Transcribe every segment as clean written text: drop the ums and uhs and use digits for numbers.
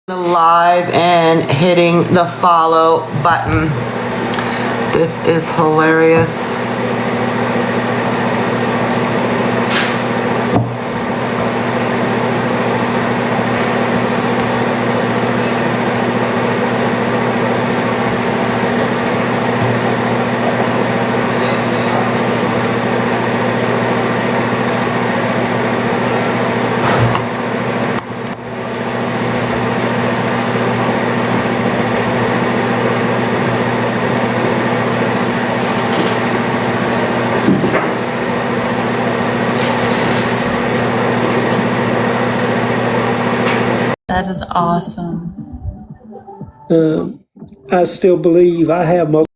Live and hitting the follow button. This is hilarious. That is awesome. I still believe I have most.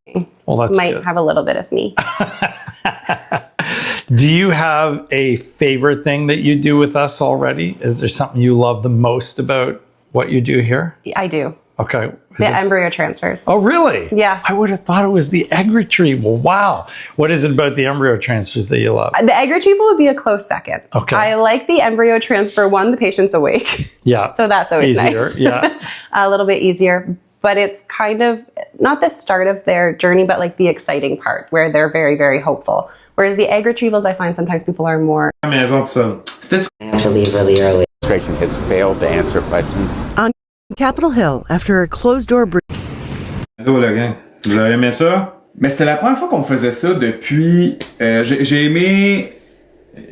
Well, that's might good. have a little bit of me. Do you have a favorite thing that you do with us already? Is there something you love the most about what you do here? I do. Okay. The embryo transfers. Oh, really? Yeah. I would have thought it was the egg retrieval. Wow. What is it about the embryo transfers that you love? The egg retrieval would be a close second. Okay. I like the embryo transfer one, the patient's awake. Yeah. So that's always Easier. nice. Yeah. A little bit easier. But it's kind of not the start of their journey, but like the exciting part where they're very, very hopeful. Whereas the egg retrievals, I find sometimes people are more. I have to leave really early. Administration has failed to answer questions. On Capitol Hill, after a closed-door briefing. Allô, la gang. Vous avez aimé ça? Mais c'était la première fois qu'on faisait ça depuis. J'ai aimé.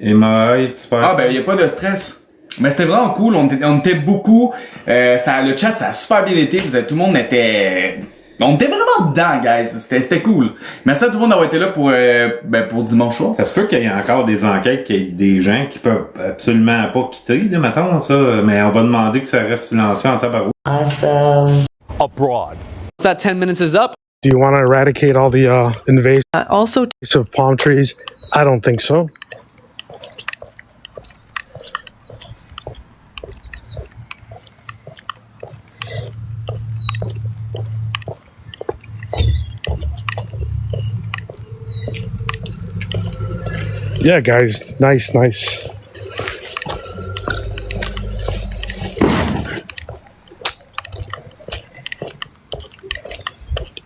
Emma, super. Ah, ben, y a pas de stress. Mais c'était vraiment cool. On était beaucoup. Le chat, ça a super bien été. Tout le monde était. On était vraiment dedans, guys. C'était cool. Merci à tout le monde d'avoir été là pour dimanche soir. Ça se peut qu'il y ait encore des enquêtes, qu'il y ait des gens qui peuvent absolument pas quitter, là, mettons, ça. Mais on va demander que ça reste silencieux en tabarouette. Awesome. Abroad. That 10 minutes is up. Do you want to eradicate all the invasive Also, of palm trees? I don't think so. Yeah, guys, nice.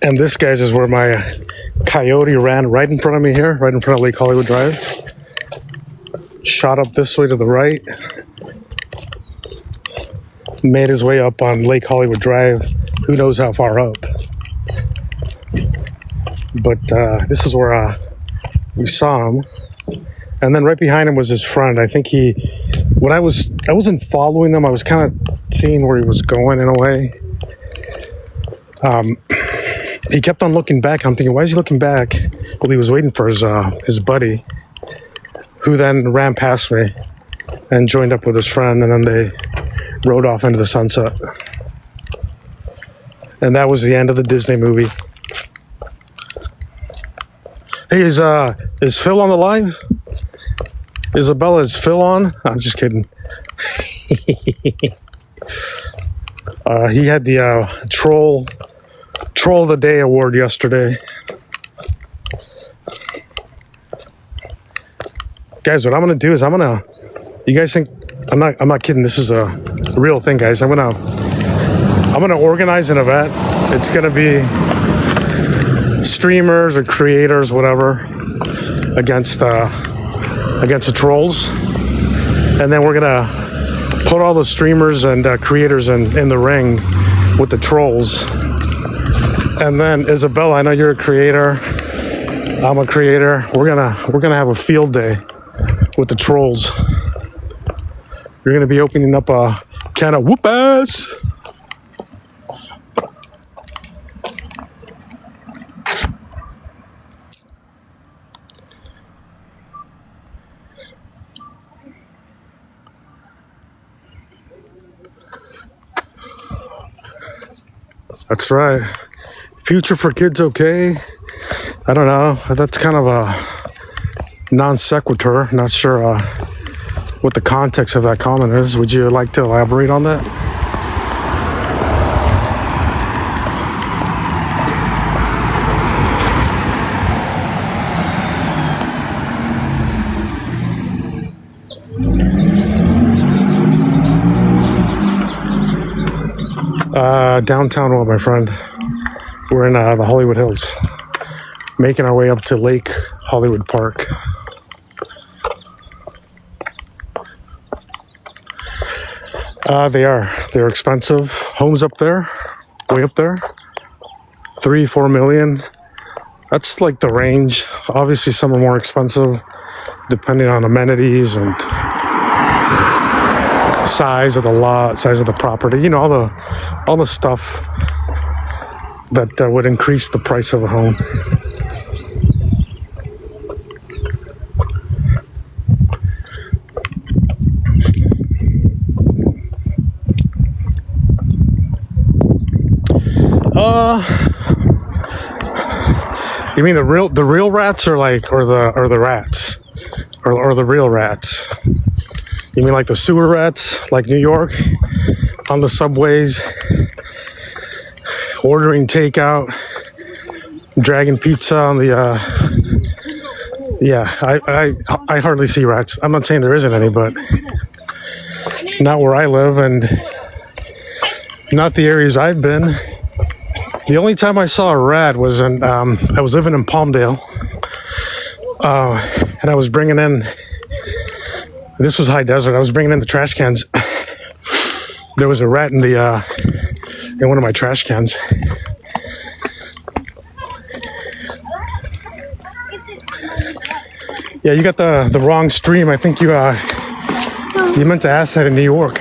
And this, guys, is where my coyote ran right in front of me here, right in front of Lake Hollywood Drive. Shot up this way to the right. Made his way up on Lake Hollywood Drive. Who knows how far up. But this is where we saw him. And then right behind him was his friend. I think I wasn't following him. I was kind of seeing where he was going in a way. He kept on looking back. I'm thinking, why is he looking back? Well, he was waiting for his buddy, who then ran past me and joined up with his friend, and then they rode off into the sunset. And that was the end of the Disney movie. Hey, is Phil on the live? Isabella, is Phil on? I'm just kidding. He had the Troll of the Day award yesterday. Guys, what I'm gonna do is you guys think I'm not kidding, this is a real thing, guys. I'm gonna organize an event. It's gonna be streamers or creators, whatever, against the trolls. And then we're gonna put all the streamers and creators in the ring with the trolls. And then Isabella, I know you're a creator. I'm a creator. We're gonna have a field day with the trolls. You're gonna be opening up a can of whoop ass. That's right. Future for kids, okay? I don't know. That's kind of a non sequitur. Not sure what the context of that comment is. Would you like to elaborate on that? Downtown, well, my friend. We're in the Hollywood Hills, making our way up to Lake Hollywood Park. They're expensive. Homes up there, way up there, 3-4 million. That's like the range. Obviously, some are more expensive, depending on amenities and size of the lot, size of the property. You know, all the stuff that would increase the price of a home. You mean the real rats or the rats? Or the real rats? You mean like the sewer rats, like New York, on the subways, ordering takeout, dragging pizza on the, yeah, I hardly see rats. I'm not saying there isn't any, but not where I live and not the areas I've been. The only time I saw a rat was I was living in Palmdale, and I was bringing in, this was high desert, I was bringing in the trash cans. There was a rat in one of my trash cans. Yeah, you got the wrong stream. I think you meant to ask that in New York.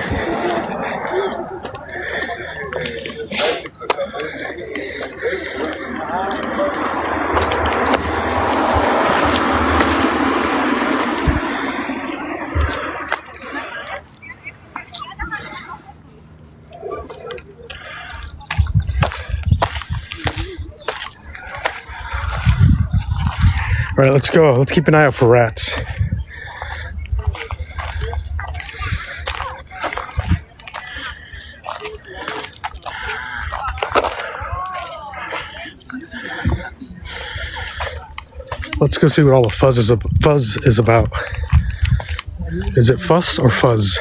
All right, let's go. Let's keep an eye out for rats. Let's go see what all the fuzz is about. Is it fuss or fuzz?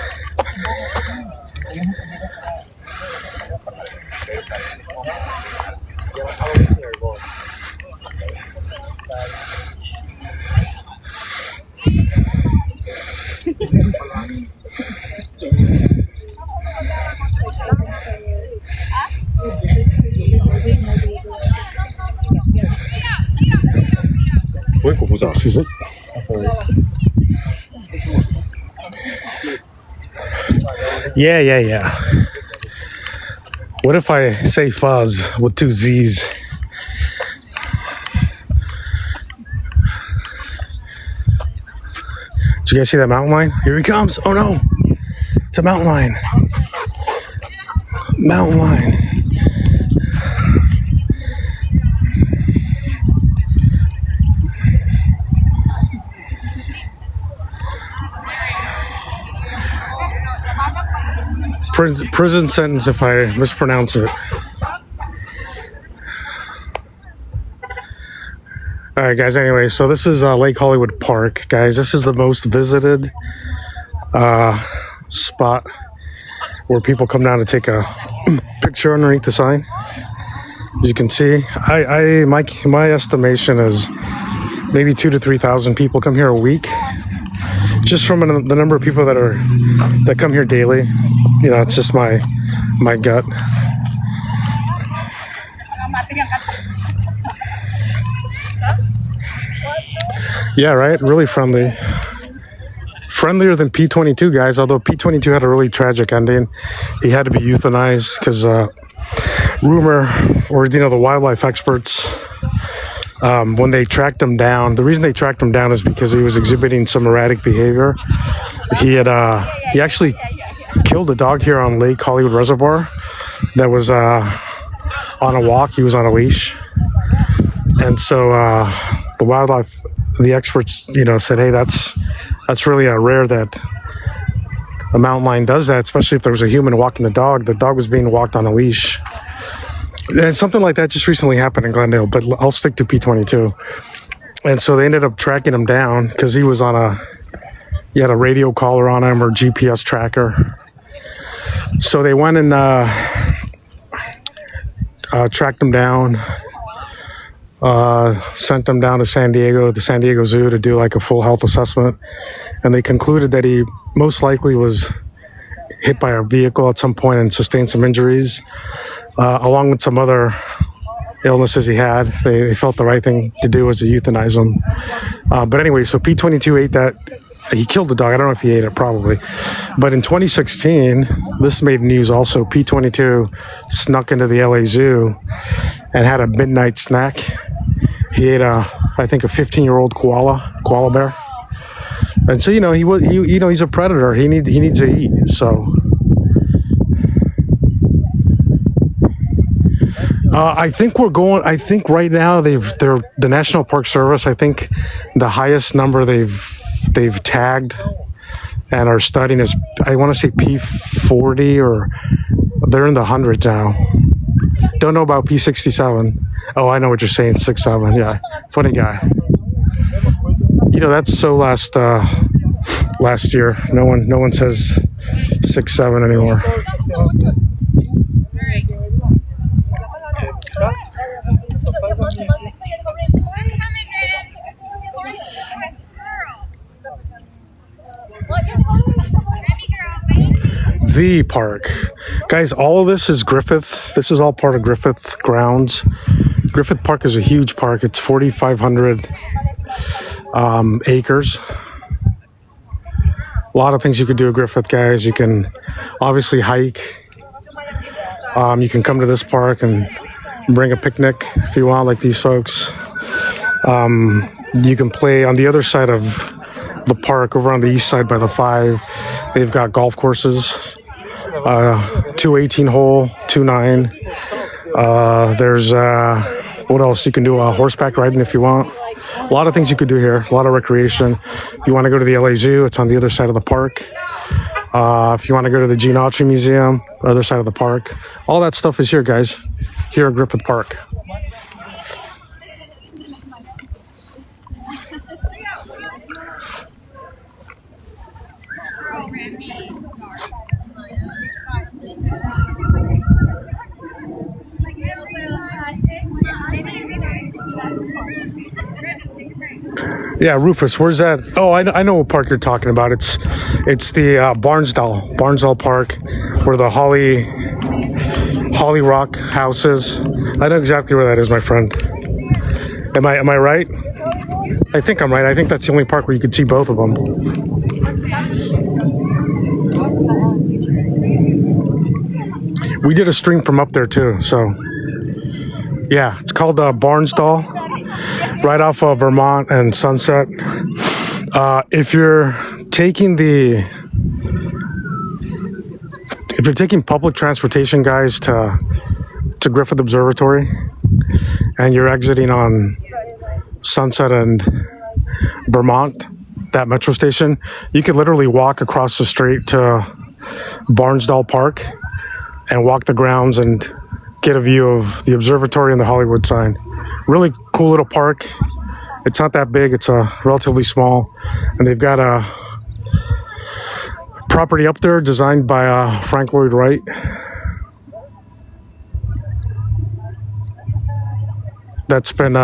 Is it? Yeah. What if I say fuzz with 2 Z's? Did you guys see that mountain lion? Here he comes. Oh no. It's a mountain lion. Mountain lion. Prison sentence if I mispronounce it. All right, guys. Anyway, so this is Lake Hollywood Park, guys. This is the most visited spot where people come down to take a picture underneath the sign. As you can see, my estimation is maybe 2,000 to 3,000 people come here a week. Just from the number of people that come here daily. You know, it's just my gut. Yeah, right? Really friendly. Friendlier than P-22, guys, although P-22 had a really tragic ending. He had to be euthanized because rumor, or you know, the wildlife experts, when they tracked him down, the reason they tracked him down is because he was exhibiting some erratic behavior. He actually killed a dog here on Lake Hollywood Reservoir that was on a walk. He was on a leash. And so the experts, you know, said, hey, that's really rare that a mountain lion does that, especially if there was a human walking the dog. The dog was being walked on a leash. And something like that just recently happened in Glendale, but I'll stick to P-22. And so they ended up tracking him down because he was he had a radio collar on him or GPS tracker. So they went and tracked him down, sent him down to San Diego, the San Diego Zoo, to do like a full health assessment. And they concluded that he most likely was hit by a vehicle at some point and sustained some injuries, along with some other illnesses he had. They felt the right thing to do was to euthanize him. But anyway, so P22 ate that. He killed the dog. I don't know if he ate it, probably. But in 2016, this made news also. P22 snuck into the LA Zoo and had a midnight snack. He ate I think a 15-year-old koala bear. And so, he's a predator. He needs to eat. So I think right now the National Park Service, I think the highest number they've tagged and are studying is, I want to say P40, or they're in the hundreds now. Don't know about P67. Oh, I know what you're saying, 67. Yeah, funny guy. That's so last year. No one says 6'7" anymore. The park. Guys, all of this is Griffith. This is all part of Griffith grounds. Griffith Park is a huge park. It's 4,500 acres. A lot of things you could do at Griffith, guys. You can obviously hike. You can come to this park and bring a picnic if you want, like these folks. You can play on the other side of the park, over on the east side by the 5. They've got golf courses, 2 18-hole, 2 9. There's what else you can do? Horseback riding if you want. A lot of things you could do here. A lot of recreation. If you want to go to the LA Zoo, it's on the other side of the park. If you want to go to the Gene Autry Museum, other side of the park. All that stuff is here, guys. Here at Griffith Park. Yeah, Rufus, where's that? Oh, I know what park you're talking about. It's the Barnsdall Park, where the Holly Rock house is. I know exactly where that is, my friend. Am I right? I think I'm right. I think that's the only park where you could see both of them. We did a stream from up there too, so yeah, it's called Barnsdall, right off of Vermont and Sunset. If you're taking public transportation, guys, to Griffith Observatory, and you're exiting on Sunset and Vermont, that metro station, you could literally walk across the street to Barnsdall Park and walk the grounds and get a view of the observatory and the Hollywood sign. Really cool little park. It's not that big. It's relatively small. And they've got a property up there designed by Frank Lloyd Wright. That's been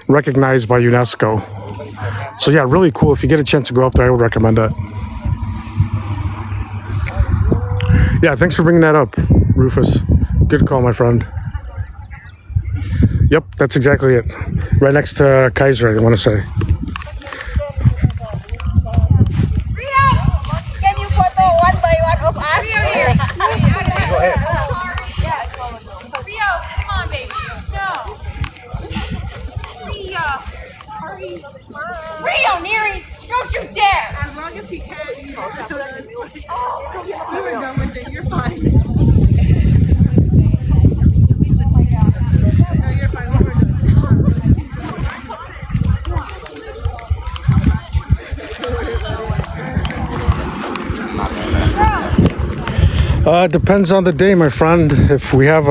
recognized by UNESCO. So yeah, really cool. If you get a chance to go up there, I would recommend it. Yeah, thanks for bringing that up, Rufus. Good call, my friend. Yep, that's exactly it. Right next to Kaiser, I want to say. Rio, can you photo one by one of us? Rio, go ahead. Rio, come on, baby. No. Rio, Neri, don't you dare! As long as he can, you know. You were done with it. You're fine. No, you're fine. Depends on the day, my friend. If we have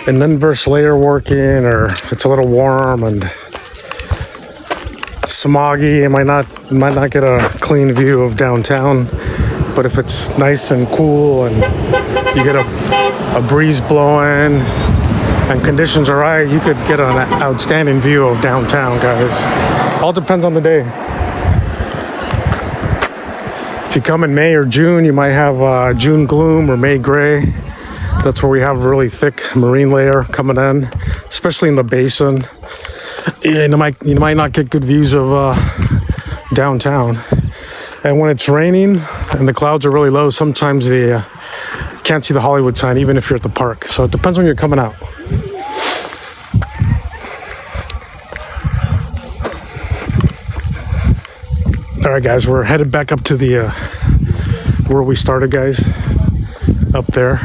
an inverse layer working, or it's a little warm and smoggy, I might not get a clean view of downtown. But if it's nice and cool and you get a breeze blowing and conditions are right, you could get an outstanding view of downtown, guys. All depends on the day. If you come in May or June, you might have June gloom or May gray. That's where we have a really thick marine layer coming in, especially in the basin. You might not get good views of downtown. And when it's raining and the clouds are really low, sometimes you can't see the Hollywood sign even if you're at the park. So it depends when you're coming out. All right, guys, we're headed back up to the where we started, guys, up there.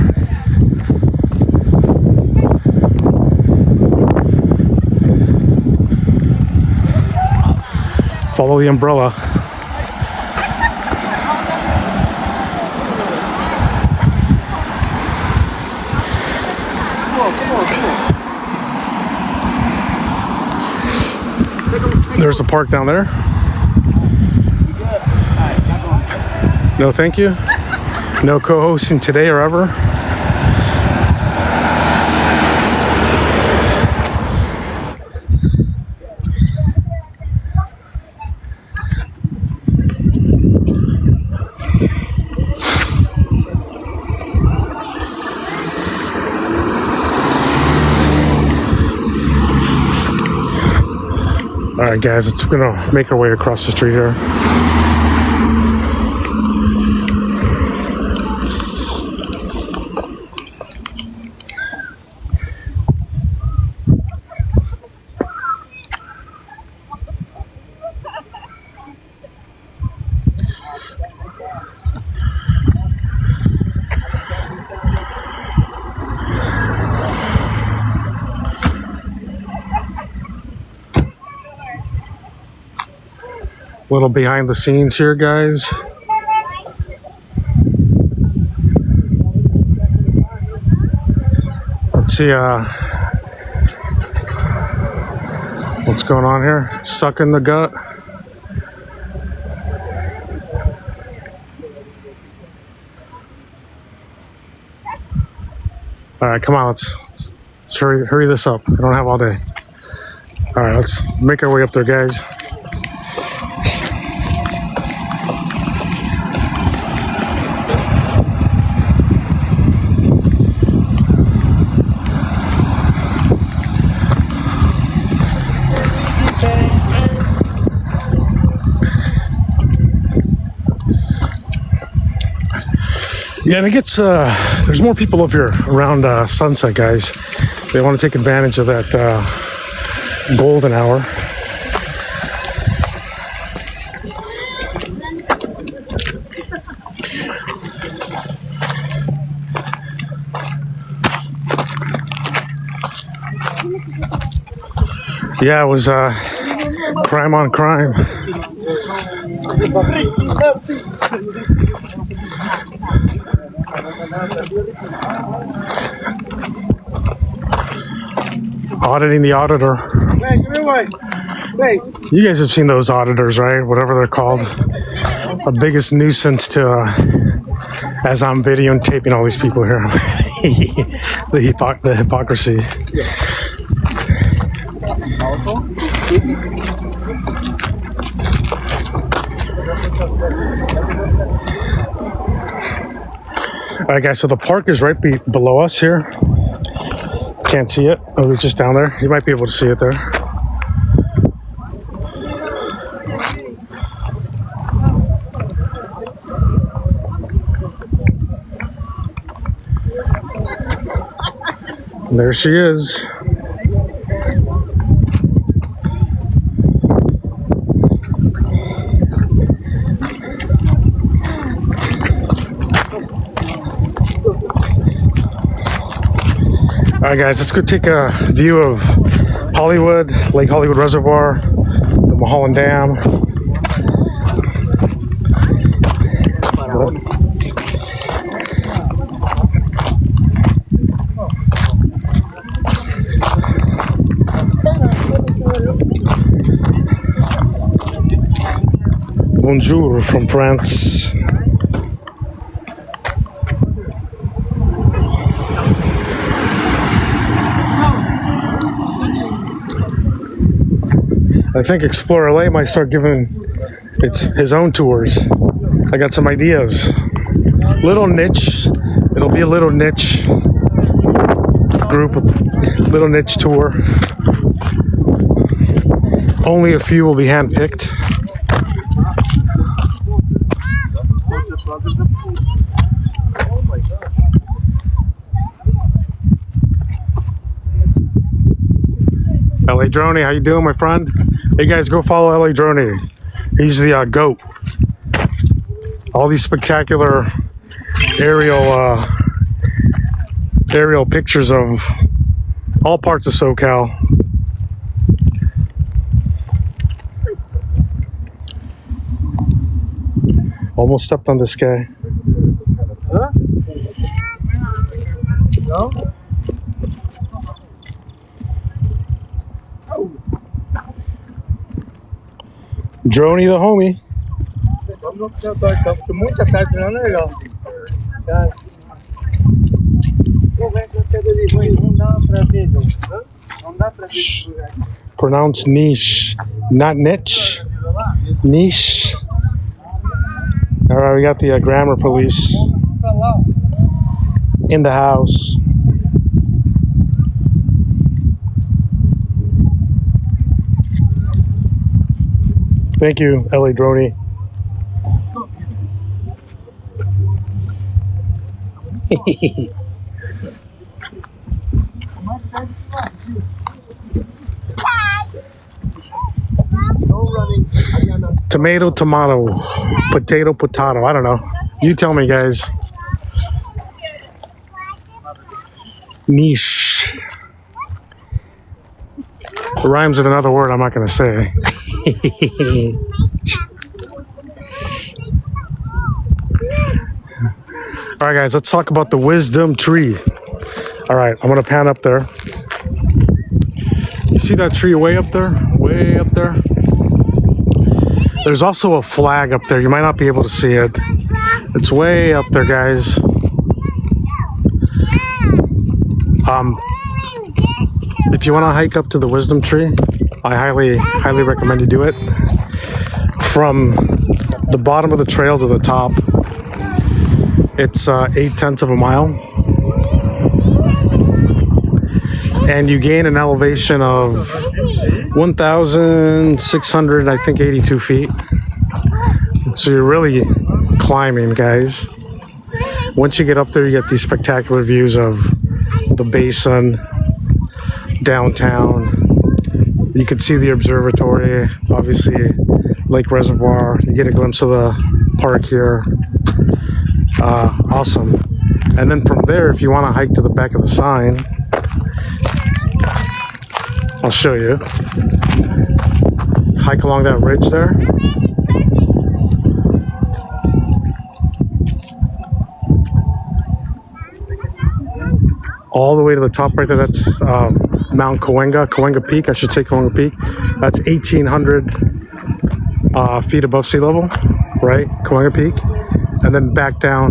Follow the umbrella. There's a park down there. No, thank you. No co-hosting today or ever. All right, guys, we're gonna make our way across the street here. Little behind the scenes here, guys. Let's see what's going on here. Sucking the gut. All right, come on, let's hurry this up. I don't have all day. All right, let's make our way up there, guys. Yeah, and it gets, there's more people up here around sunset, guys. They want to take advantage of that golden hour. Yeah, it was crime on crime. Auditing the auditor. You guys have seen those auditors, right? Whatever they're called. The biggest nuisance to, as I'm videotaping all these people here. the hypocrisy. All right, guys, so the park is right below us here. Can't see it. Oh, it's just down there. You might be able to see it there. And there she is. All right, guys, let's go take a view of Hollywood, Lake Hollywood Reservoir, the Mulholland Dam. Bonjour from France. I think Explore LA might start giving his own tours. I got some ideas. Little niche. It'll be a little niche group, little niche tour. Only a few will be handpicked. LA Droney, how you doing, my friend? Hey guys, go follow LA Droney. He's the GOAT. All these spectacular aerial pictures of all parts of SoCal. Almost stepped on this guy. Droney the homie. Pronounced niche, not niche. Niche. All right, we got the grammar police in the house. Thank you, LA Droney. Tomato, potato, potato. I don't know. You tell me, guys. Niche. It rhymes with another word I'm not going to say. All right, guys, let's talk about the wisdom tree. All right, I'm going to pan up there. You see that tree way up there? Way up there? There's also a flag up there. You might not be able to see it. It's way up there, guys. If you want to hike up to the wisdom tree, I highly recommend you do it. From the bottom of the trail to the top, it's 0.8 of a mile. And you gain an elevation of 1,600, I think, 82 feet. So you're really climbing, guys. Once you get up there, you get these spectacular views of the basin, downtown. You can see the observatory, obviously Lake Reservoir. You get a glimpse of the park here. Awesome. And then from there, if you want to hike to the back of the sign, I'll show you. Hike along that ridge there. All the way to the top right there, that's Mount Cahuenga Peak, I should say Cahuenga Peak. That's 1,800 feet above sea level, right? Cahuenga Peak. And then back down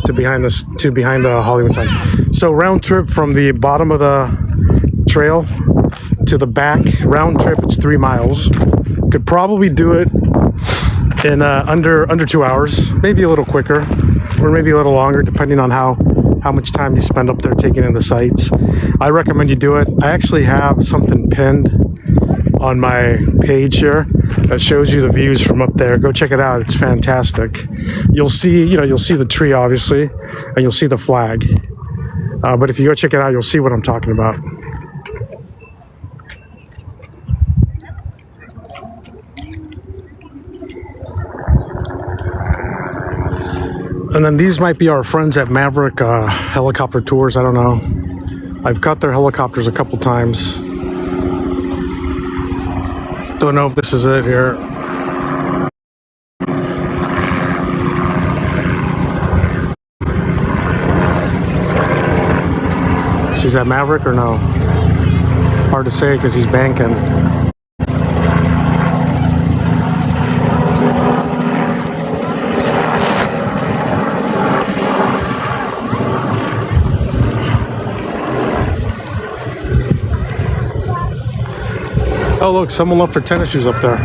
to behind the Hollywood sign. So round trip from the bottom of the trail to the back, round trip, it's 3 miles. Could probably do it in under 2 hours, maybe a little quicker, or maybe a little longer, depending on how much time you spend up there taking in the sights. I recommend you do it. I actually have something pinned on my page here that shows you the views from up there. Go check it out. It's fantastic. You'll see the tree, obviously, and you'll see the flag. But if you go check it out, you'll see what I'm talking about. And then these might be our friends at Maverick Helicopter Tours. I don't know. I've caught their helicopters a couple times. Don't know if this is it here. So is that Maverick or no? Hard to say because he's banking. Oh, look, someone left their tennis shoes up there.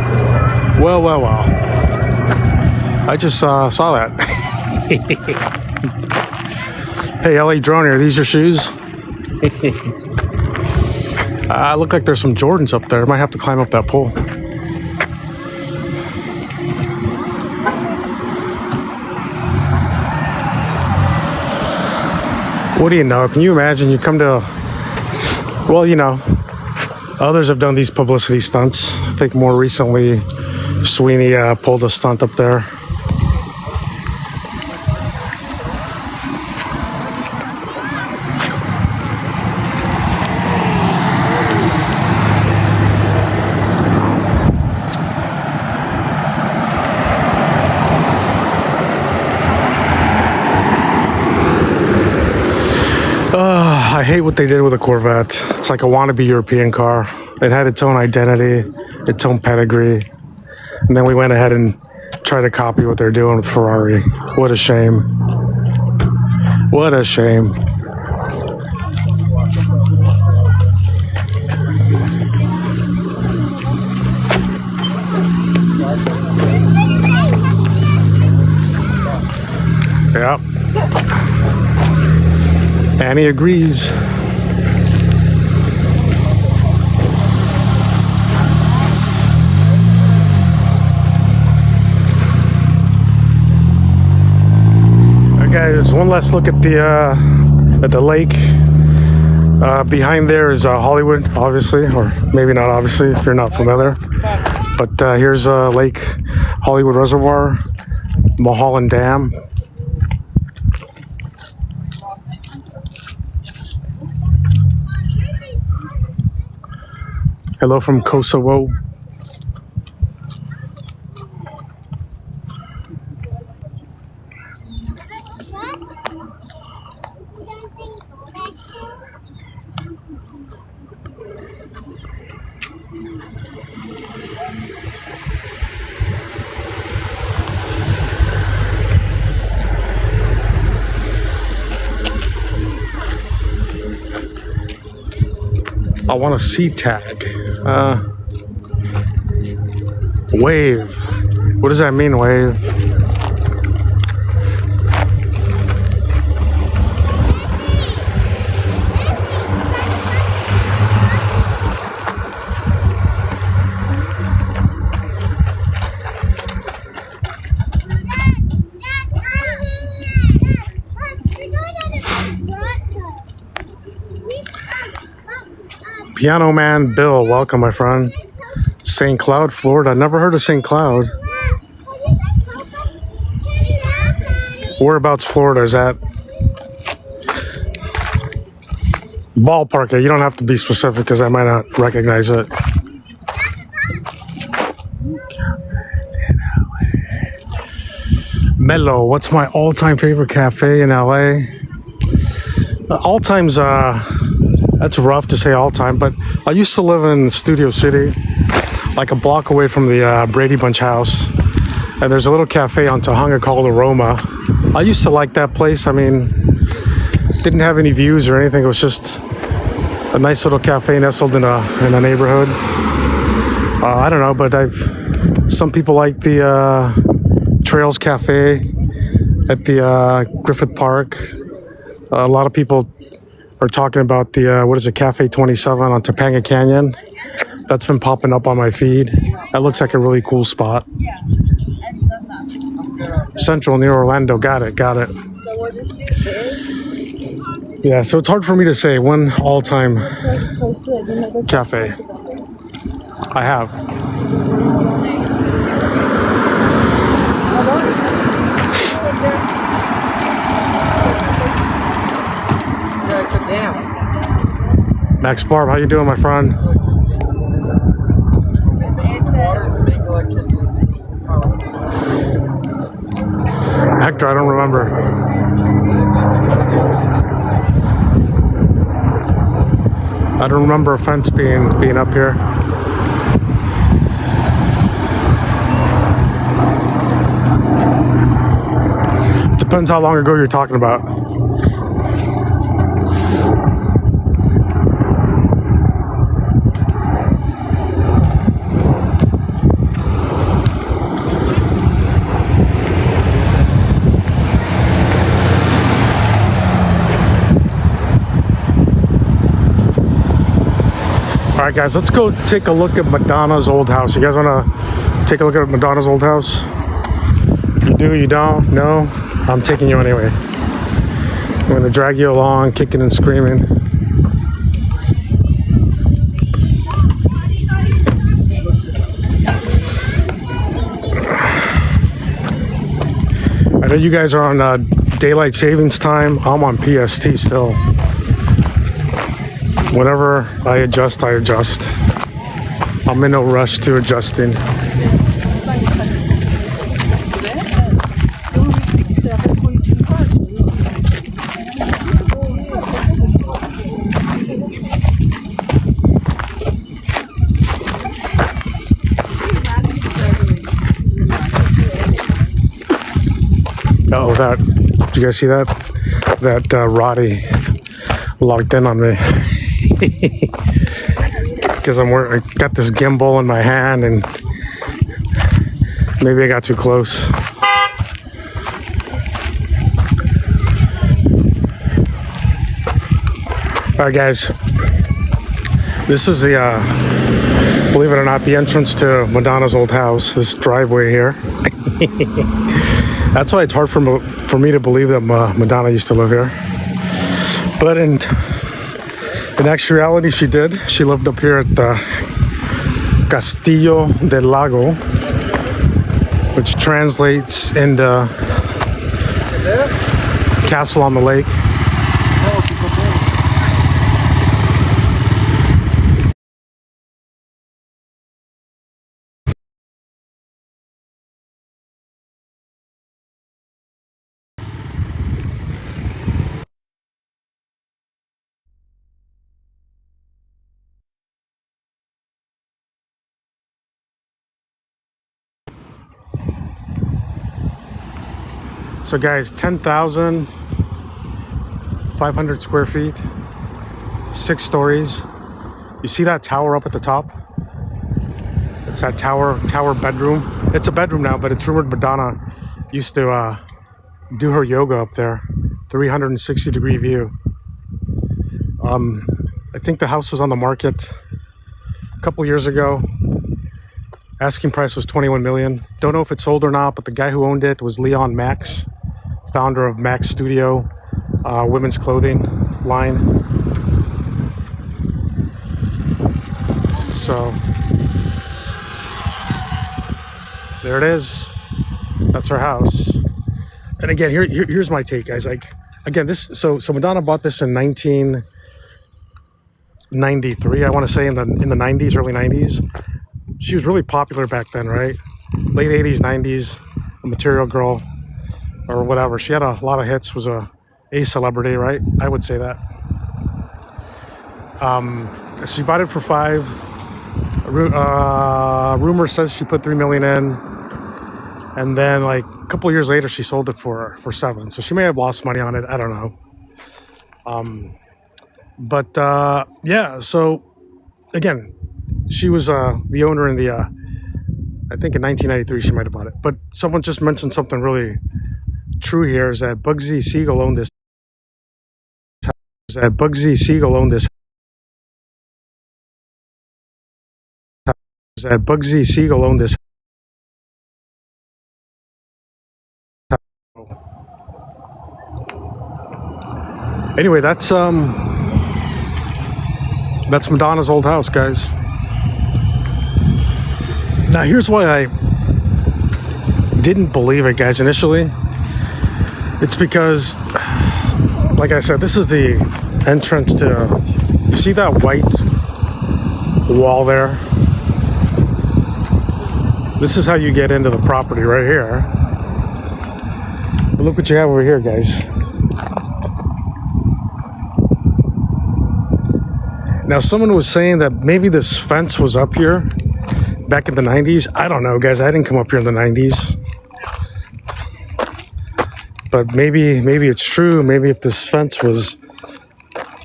Well, well, well. I just saw that. Hey, LA Drone, are these your shoes? Look like there's some Jordans up there. I might have to climb up that pole. What do you know? Can you imagine you come to, well, you know, others have done these publicity stunts. I think more recently, Sweeney pulled a stunt up there. I hate what they did with the Corvette. It's like a wannabe European car. It had its own identity, its own pedigree. And then we went ahead and tried to copy what they're doing with Ferrari. What a shame. What a shame. Yep. Annie agrees. Okay, guys, one last look at the lake. Behind there is Hollywood, obviously, or maybe not obviously if you're not familiar. But here's Lake Hollywood Reservoir, Mulholland Dam. Hello from Kosovo. I want a C tag. Wave. What does that mean, wave? Piano Man Bill, welcome, my friend. St. Cloud, Florida. Never heard of St. Cloud. Whereabouts, Florida is that? Ballpark it. You don't have to be specific because I might not recognize it. Mellow. What's my all-time favorite cafe in LA? All-time's that's rough to say all-time, but I used to live in Studio City, like a block away from the Brady Bunch house, and there's a little cafe on Tahunga called Aroma. I used to like that place. I mean, didn't have any views or anything. It was just a nice little cafe nestled in a neighborhood. I don't know, but some people like the Trails Cafe at the Griffith Park. A lot of people are talking about the Cafe 27 on Topanga Canyon. That's been popping up on my feed. That looks like a really cool spot. Central near Orlando. Got it. Yeah, so it's hard for me to say one all-time cafe. I have. Max Barb, how you doing, my friend? Hector, I don't remember. I don't remember a fence being up here. Depends how long ago you're talking about. right, guys, let's go take a look at Madonna's old house. You guys want to take a look at Madonna's old house? You do, you don't? No? I'm taking you anyway. I'm going to drag you along, kicking and screaming. I know you guys are on daylight savings time. I'm on PST still. Whenever I adjust, I adjust. I'm in no rush to adjusting. Oh, that, did you guys see that? That Roddy logged in on me. Because I got this gimbal in my hand and maybe I got too close. All right, guys. This is the, believe it or not, the entrance to Madonna's old house, this driveway here. That's why it's hard for me to believe that Madonna used to live here. But in actuality, she did. She lived up here at the Castillo del Lago, which translates into Castle on the Lake. So guys, 10,500 square feet, 6 stories. You see that tower up at the top? It's that tower bedroom. It's a bedroom now, but it's rumored Madonna used to do her yoga up there. 360-degree view. I think the house was on the market a couple years ago. Asking price was $21 million. Don't know if it sold or not, but the guy who owned it was Leon Max, founder of Max Studio, women's clothing line. So there it is. That's our house. And again, here's my take, guys. Like, again, so Madonna bought this in 1993. I want to say in the 90s, early 90s. She was really popular back then, right? Late 80s, 90s, a Material Girl or whatever. She had a lot of hits, was a celebrity, right? I would say that. She bought it for $5 million. Rumor says she put $3 million in. And then like a couple of years later, she sold it for $7 million. So she may have lost money on it. I don't know. Yeah, so again, she was the owner in the, I think in 1993 she might have bought it. But someone just mentioned something really true here, is that Bugsy Siegel owned this. Anyway, that's Madonna's old house, guys. Now, here's why I didn't believe it, guys, initially. It's because, like I said, this is the entrance to, you see that white wall there? This is how you get into the property right here. But look what you have over here, guys. Now, someone was saying that maybe this fence was up here back in the 90s. I don't know, guys. I didn't come up here in the 90s. But maybe it's true. Maybe if this fence was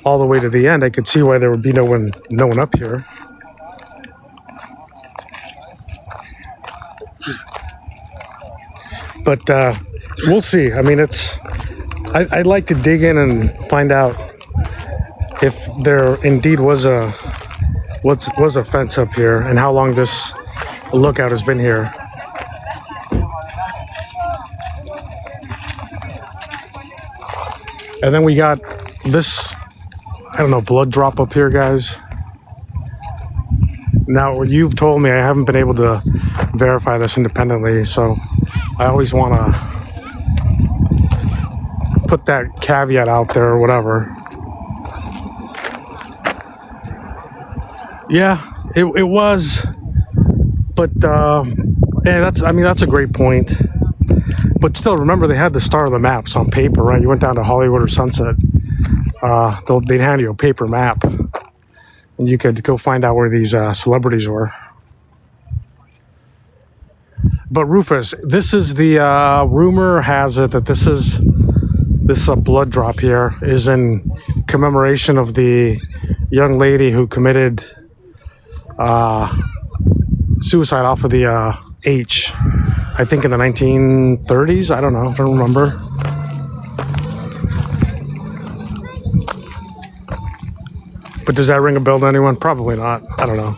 all the way to the end, I could see why there would be no one up here. But we'll see. I mean, I'd like to dig in and find out if there indeed was a was a fence up here and how long this lookout has been here. And then we got this, I don't know, blood drop up here, guys. Now, you've told me I haven't been able to verify this independently, so I always want to put that caveat out there or whatever. Yeah, it was, but yeah, that's a great point. But still, remember they had the star of the maps on paper, right? You went down to Hollywood or Sunset, they'd hand you a paper map, and you could go find out where these celebrities were. But Rufus, this is the rumor has it that this blood drop here is in commemoration of the young lady who committed suicide off of the H, I think in the 1930s. I don't know. I don't remember. But does that ring a bell to anyone? Probably not. I don't know.